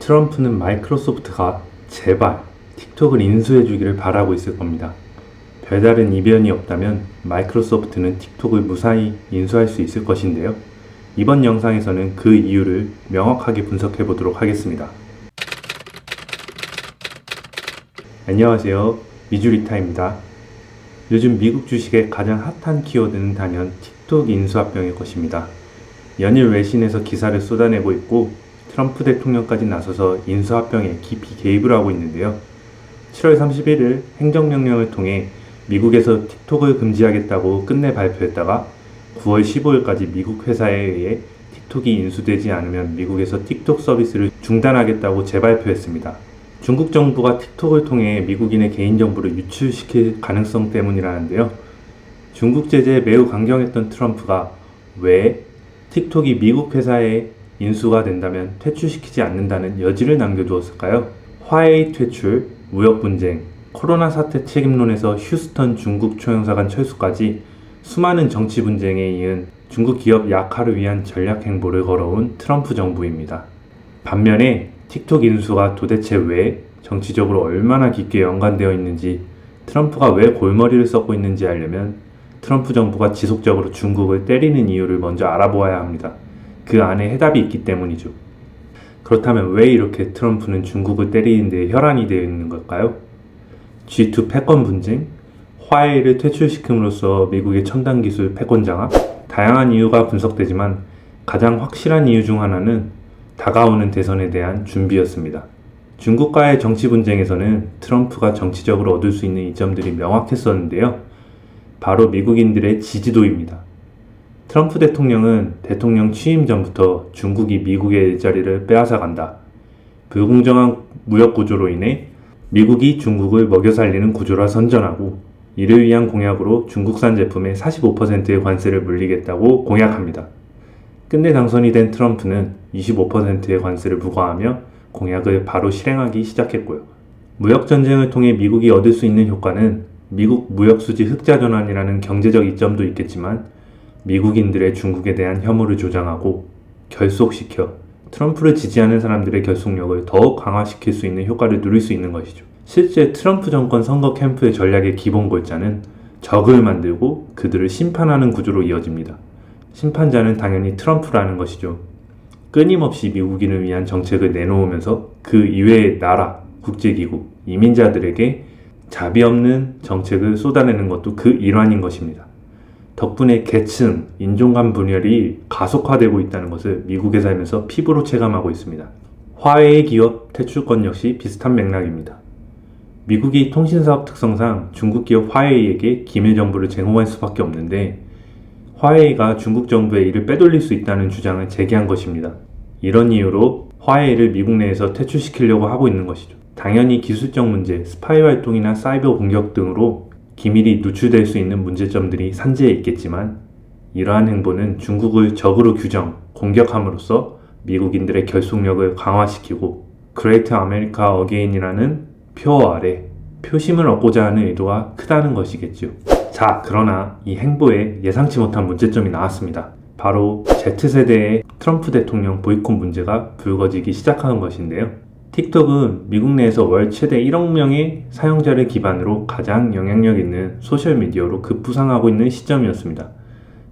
트럼프는 마이크로소프트가 제발 틱톡을 인수해주기를 바라고 있을 겁니다. 별다른 이변이 없다면 마이크로소프트는 틱톡을 무사히 인수할 수 있을 것인데요. 이번 영상에서는 그 이유를 명확하게 분석해 보도록 하겠습니다. 안녕하세요. 미주리타입니다. 요즘 미국 주식의 가장 핫한 키워드는 단연 틱톡 인수 합병일 것입니다. 연일 외신에서 기사를 쏟아내고 있고 트럼프 대통령까지 나서서 인수 합병에 깊이 개입을 하고 있는데요. 7월 31일 행정명령을 통해 미국에서 틱톡을 금지하겠다고 끝내 발표했다가 9월 15일까지 미국 회사에 의해 틱톡이 인수되지 않으면 미국에서 틱톡 서비스를 중단하겠다고 재발표했습니다. 중국 정부가 틱톡을 통해 미국인의 개인정보를 유출시킬 가능성 때문이라는데요. 중국 제재에 매우 강경했던 트럼프가 왜 틱톡이 미국 회사에 인수가 된다면 퇴출시키지 않는다는 여지를 남겨두었을까요? 화웨이 퇴출, 무역 분쟁, 코로나 사태 책임론에서 휴스턴 중국 초영사관 철수까지 수많은 정치 분쟁에 이은 중국 기업 약화를 위한 전략 행보를 걸어온 트럼프 정부입니다. 반면에 틱톡 인수가 도대체 왜 정치적으로 얼마나 깊게 연관되어 있는지, 트럼프가 왜 골머리를 썩고 있는지 알려면 트럼프 정부가 지속적으로 중국을 때리는 이유를 먼저 알아보아야 합니다. 그 안에 해답이 있기 때문이죠. 그렇다면 왜 이렇게 트럼프는 중국을 때리는 데 혈안이 되어 있는 걸까요? G2 패권 분쟁, 화웨이를 퇴출시킴으로써 미국의 첨단 기술 패권 장악, 다양한 이유가 분석되지만 가장 확실한 이유 중 하나는 다가오는 대선에 대한 준비였습니다. 중국과의 정치 분쟁에서는 트럼프가 정치적으로 얻을 수 있는 이점들이 명확했었는데요. 바로 미국인들의 지지도입니다. 트럼프 대통령은 대통령 취임 전부터 중국이 미국의 일자리를 빼앗아간다, 불공정한 무역 구조로 인해 미국이 중국을 먹여 살리는 구조라 선전하고, 이를 위한 공약으로 중국산 제품에 45%의 관세를 물리겠다고 공약합니다. 끝내 당선이 된 트럼프는 25%의 관세를 부과하며 공약을 바로 실행하기 시작했고요. 무역 전쟁을 통해 미국이 얻을 수 있는 효과는 미국 무역수지 흑자 전환이라는 경제적 이점도 있겠지만, 미국인들의 중국에 대한 혐오를 조장하고 결속시켜 트럼프를 지지하는 사람들의 결속력을 더욱 강화시킬 수 있는 효과를 누릴 수 있는 것이죠. 실제 트럼프 정권 선거 캠프의 전략의 기본 골자는 적을 만들고 그들을 심판하는 구조로 이어집니다. 심판자는 당연히 트럼프라는 것이죠. 끊임없이 미국인을 위한 정책을 내놓으면서 그 이외의 나라, 국제기구, 이민자들에게 자비 없는 정책을 쏟아내는 것도 그 일환인 것입니다. 덕분에 계층, 인종 간 분열이 가속화되고 있다는 것을 미국에 살면서 피부로 체감하고 있습니다. 화웨이 기업 퇴출권 역시 비슷한 맥락입니다. 미국이 통신사업 특성상 중국 기업 화웨이에게 기밀 정보를 제공할 수밖에 없는데, 화웨이가 중국 정부의 이를 빼돌릴 수 있다는 주장을 제기한 것입니다. 이런 이유로 화웨이를 미국 내에서 퇴출시키려고 하고 있는 것이죠. 당연히 기술적 문제, 스파이 활동이나 사이버 공격 등으로 기밀이 누출될 수 있는 문제점들이 산재해 있겠지만, 이러한 행보는 중국을 적으로 규정, 공격함으로써 미국인들의 결속력을 강화시키고 그레이트 아메리카 어게인이라는 표 아래 표심을 얻고자 하는 의도가 크다는 것이겠죠. 자, 그러나 이 행보에 예상치 못한 문제점이 나왔습니다. 바로 Z세대의 트럼프 대통령 보이콧 문제가 불거지기 시작한 것인데요. 틱톡은 미국 내에서 월 최대 1억 명의 사용자를 기반으로 가장 영향력 있는 소셜미디어로 급부상하고 있는 시점이었습니다.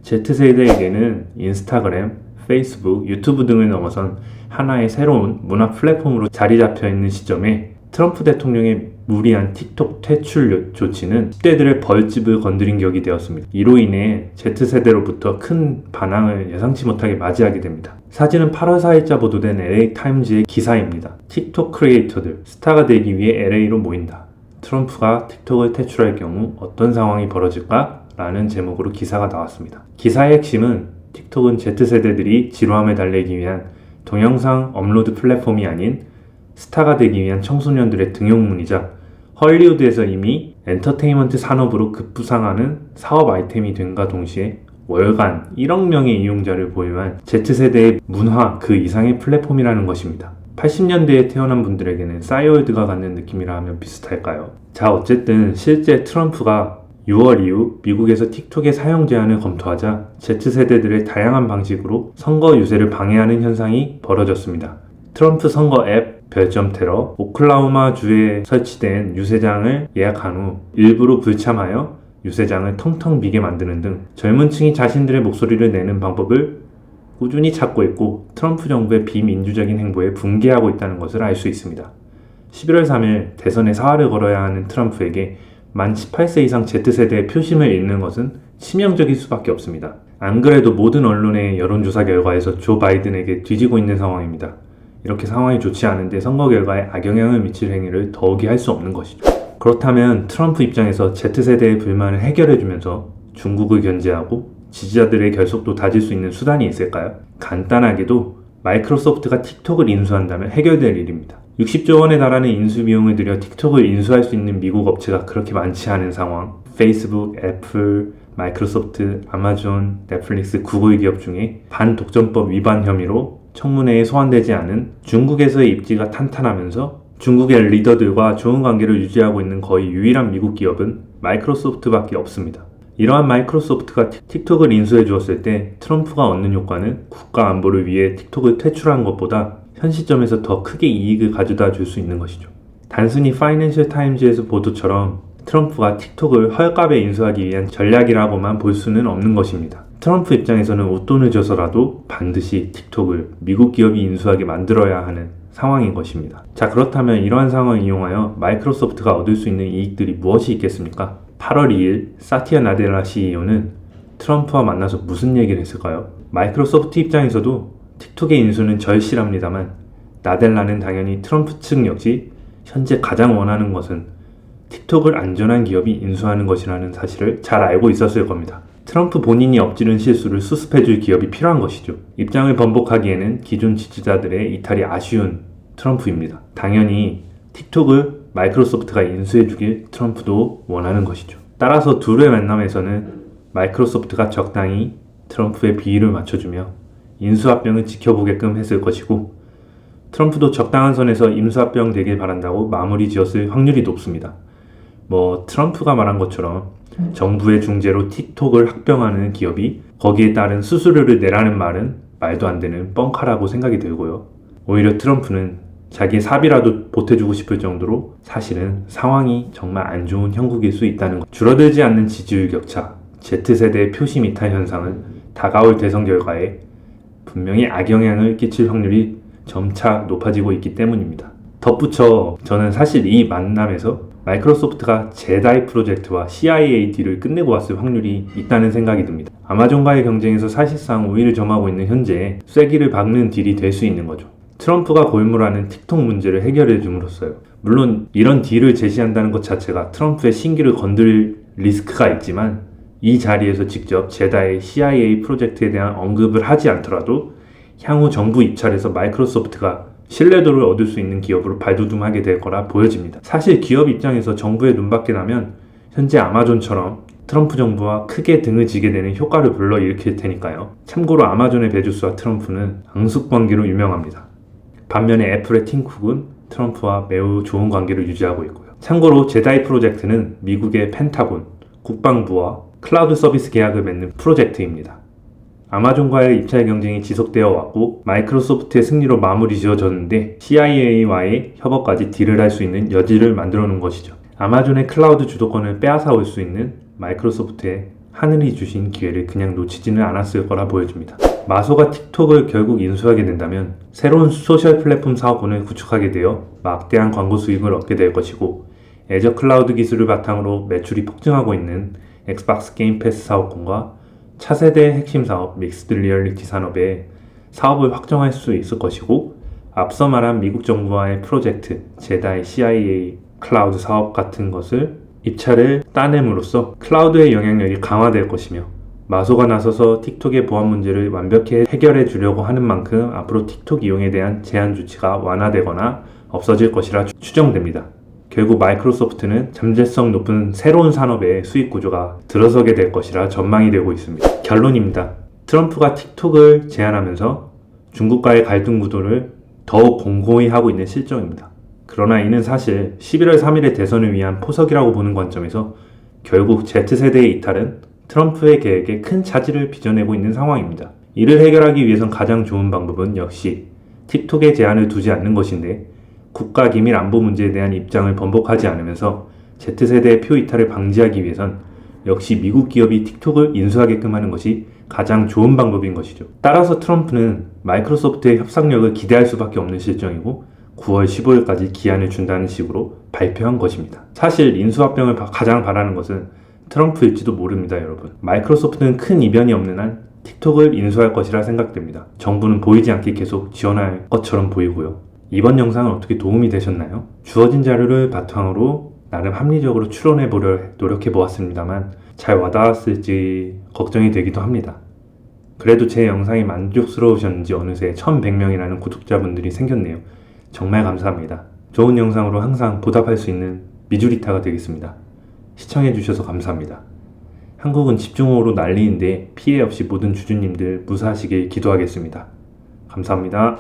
Z세대에게는 인스타그램, 페이스북, 유튜브 등을 넘어선 하나의 새로운 문화 플랫폼으로 자리 잡혀 있는 시점에 트럼프 대통령의 무리한 틱톡 퇴출 조치는 10대들의 벌집을 건드린 격이 되었습니다. 이로 인해 Z세대로부터 큰 반항을 예상치 못하게 맞이하게 됩니다. 사진은 8월 4일자 보도된 LA타임즈의 기사입니다. 틱톡 크리에이터들, 스타가 되기 위해 LA로 모인다. 트럼프가 틱톡을 퇴출할 경우 어떤 상황이 벌어질까? 라는 제목으로 기사가 나왔습니다. 기사의 핵심은 틱톡은 Z세대들이 지루함을 달래기 위한 동영상 업로드 플랫폼이 아닌 스타가 되기 위한 청소년들의 등용문이자 헐리우드에서 이미 엔터테인먼트 산업으로 급부상하는 사업 아이템이 된과 동시에 월간 1억 명의 이용자를 보유한 Z세대의 문화 그 이상의 플랫폼이라는 것입니다. 80년대에 태어난 분들에게는 싸이월드가 갖는 느낌이라 하면 비슷할까요? 자, 어쨌든 실제 트럼프가 6월 이후 미국에서 틱톡의 사용 제한을 검토하자 Z세대들의 다양한 방식으로 선거 유세를 방해하는 현상이 벌어졌습니다. 트럼프 선거 앱 별점 테러, 오클라호마주에 설치된 유세장을 예약한 후 일부러 불참하여 유세장을 텅텅 비게 만드는 등 젊은 층이 자신들의 목소리를 내는 방법을 꾸준히 찾고 있고 트럼프 정부의 비민주적인 행보에 분개하고 있다는 것을 알 수 있습니다. 11월 3일 대선에 사활을 걸어야 하는 트럼프에게 만 18세 이상 Z세대의 표심을 잃는 것은 치명적일 수밖에 없습니다. 안 그래도 모든 언론의 여론조사 결과에서 조 바이든에게 뒤지고 있는 상황입니다. 이렇게 상황이 좋지 않은데 선거 결과에 악영향을 미칠 행위를 더욱이 할 수 없는 것이죠. 그렇다면 트럼프 입장에서 Z세대의 불만을 해결해주면서 중국을 견제하고 지지자들의 결속도 다질 수 있는 수단이 있을까요? 간단하게도 마이크로소프트가 틱톡을 인수한다면 해결될 일입니다. 60조 원에 달하는 인수 비용을 들여 틱톡을 인수할 수 있는 미국 업체가 그렇게 많지 않은 상황. 페이스북, 애플, 마이크로소프트, 아마존, 넷플릭스, 구글 기업 중에 반독점법 위반 혐의로 청문회에 소환되지 않은 중국에서의 입지가 탄탄하면서 중국의 리더들과 좋은 관계를 유지하고 있는 거의 유일한 미국 기업은 마이크로소프트밖에 없습니다. 이러한 마이크로소프트가 틱톡을 인수해 주었을 때 트럼프가 얻는 효과는 국가 안보를 위해 틱톡을 퇴출한 것보다 현 시점에서 더 크게 이익을 가져다 줄 수 있는 것이죠. 단순히 파이낸셜 타임즈에서 보도처럼 트럼프가 틱톡을 헐값에 인수하기 위한 전략이라고만 볼 수는 없는 것입니다. 트럼프 입장에서는 웃돈을 줘서라도 반드시 틱톡을 미국 기업이 인수하게 만들어야 하는 상황인 것입니다. 자, 그렇다면 이러한 상황을 이용하여 마이크로소프트가 얻을 수 있는 이익들이 무엇이 있겠습니까? 8월 2일 사티아 나델라 CEO는 트럼프와 만나서 무슨 얘기를 했을까요? 마이크로소프트 입장에서도 틱톡의 인수는 절실합니다만 나델라는 당연히 트럼프 측 역시 현재 가장 원하는 것은 틱톡을 안전한 기업이 인수하는 것이라는 사실을 잘 알고 있었을 겁니다. 트럼프 본인이 엎지른 실수를 수습해줄 기업이 필요한 것이죠. 입장을 번복하기에는 기존 지지자들의 이탈이 아쉬운 트럼프입니다. 당연히 틱톡을 마이크로소프트가 인수해주길 트럼프도 원하는 것이죠. 따라서 둘의 만남에서는 마이크로소프트가 적당히 트럼프의 비위를 맞춰주며 인수합병을 지켜보게끔 했을 것이고 트럼프도 적당한 선에서 인수합병 되길 바란다고 마무리 지었을 확률이 높습니다. 트럼프가 말한 것처럼 정부의 중재로 틱톡을 합병하는 기업이 거기에 따른 수수료를 내라는 말은 말도 안 되는 뻥카라고 생각이 들고요. 오히려 트럼프는 자기의 사비라도 보태주고 싶을 정도로 사실은 상황이 정말 안 좋은 형국일 수 있다는 것. 줄어들지 않는 지지율 격차, Z세대의 표심 이탈 현상은 다가올 대선 결과에 분명히 악영향을 끼칠 확률이 점차 높아지고 있기 때문입니다. 덧붙여 저는 사실 이 만남에서 마이크로소프트가 제다이 프로젝트와 CIA 딜을 끝내고 왔을 확률이 있다는 생각이 듭니다. 아마존과의 경쟁에서 사실상 우위를 점하고 있는 현재에 쐐기를 박는 딜이 될 수 있는 거죠. 트럼프가 골몰하는 틱톡 문제를 해결해 줌으로써요. 물론 이런 딜을 제시한다는 것 자체가 트럼프의 신기를 건드릴 리스크가 있지만 이 자리에서 직접 제다의 CIA 프로젝트에 대한 언급을 하지 않더라도 향후 정부 입찰에서 마이크로소프트가 신뢰도를 얻을 수 있는 기업으로 발돋움하게 될 거라 보여집니다. 사실 기업 입장에서 정부의 눈밖에 나면 현재 아마존처럼 트럼프 정부와 크게 등을 지게 되는 효과를 불러일으킬 테니까요. 참고로 아마존의 베조스와 트럼프는 앙숙 관계로 유명합니다. 반면에 애플의 팀 쿡은 트럼프와 매우 좋은 관계를 유지하고 있고요. 참고로 제다이 프로젝트는 미국의 펜타곤, 국방부와 클라우드 서비스 계약을 맺는 프로젝트입니다. 아마존과의 입찰 경쟁이 지속되어 왔고 마이크로소프트의 승리로 마무리 지어졌는데 CIA와의 협업까지 딜을 할 수 있는 여지를 만들어 놓은 것이죠. 아마존의 클라우드 주도권을 빼앗아 올 수 있는 마이크로소프트의 하늘이 주신 기회를 그냥 놓치지는 않았을 거라 보여집니다. 마소가 틱톡을 결국 인수하게 된다면 새로운 소셜 플랫폼 사업권을 구축하게 되어 막대한 광고 수익을 얻게 될 것이고 애저 클라우드 기술을 바탕으로 매출이 폭증하고 있는 엑스박스 게임 패스 사업권과 차세대 핵심 사업 믹스드 리얼리티 산업에 사업을 확정할 수 있을 것이고 앞서 말한 미국 정부와의 프로젝트, 제다의 CIA 클라우드 사업 같은 것을 입찰을 따냄으로써 클라우드의 영향력이 강화될 것이며 마소가 나서서 틱톡의 보안 문제를 완벽히 해결해 주려고 하는 만큼 앞으로 틱톡 이용에 대한 제한 조치가 완화되거나 없어질 것이라 추정됩니다. 결국 마이크로소프트는 잠재성 높은 새로운 산업의 수익 구조가 들어서게 될 것이라 전망이 되고 있습니다. 결론입니다. 트럼프가 틱톡을 제안하면서 중국과의 갈등 구도를 더욱 공고히 하고 있는 실정입니다. 그러나 이는 사실 11월 3일의 대선을 위한 포석이라고 보는 관점에서 결국 Z세대의 이탈은 트럼프의 계획에 큰 차질을 빚어내고 있는 상황입니다. 이를 해결하기 위해선 가장 좋은 방법은 역시 틱톡의 제한을 두지 않는 것인데 국가기밀 안보 문제에 대한 입장을 번복하지 않으면서 Z세대의 표 이탈을 방지하기 위해선 역시 미국 기업이 틱톡을 인수하게끔 하는 것이 가장 좋은 방법인 것이죠. 따라서 트럼프는 마이크로소프트의 협상력을 기대할 수밖에 없는 실정이고 9월 15일까지 기한을 준다는 식으로 발표한 것입니다. 사실 인수합병을 가장 바라는 것은 트럼프일지도 모릅니다, 여러분. 마이크로소프트는 큰 이변이 없는 한 틱톡을 인수할 것이라 생각됩니다. 정부는 보이지 않게 계속 지원할 것처럼 보이고요. 이번 영상은 어떻게 도움이 되셨나요? 주어진 자료를 바탕으로 나름 합리적으로 추론해보려 노력해보았습니다만 잘 와닿았을지 걱정이 되기도 합니다. 그래도 제 영상이 만족스러우셨는지 어느새 1100명이라는 구독자분들이 생겼네요. 정말 감사합니다. 좋은 영상으로 항상 보답할 수 있는 미주리타가 되겠습니다. 시청해주셔서 감사합니다. 한국은 집중호우로 난리인데 피해 없이 모든 주주님들 무사하시길 기도하겠습니다. 감사합니다.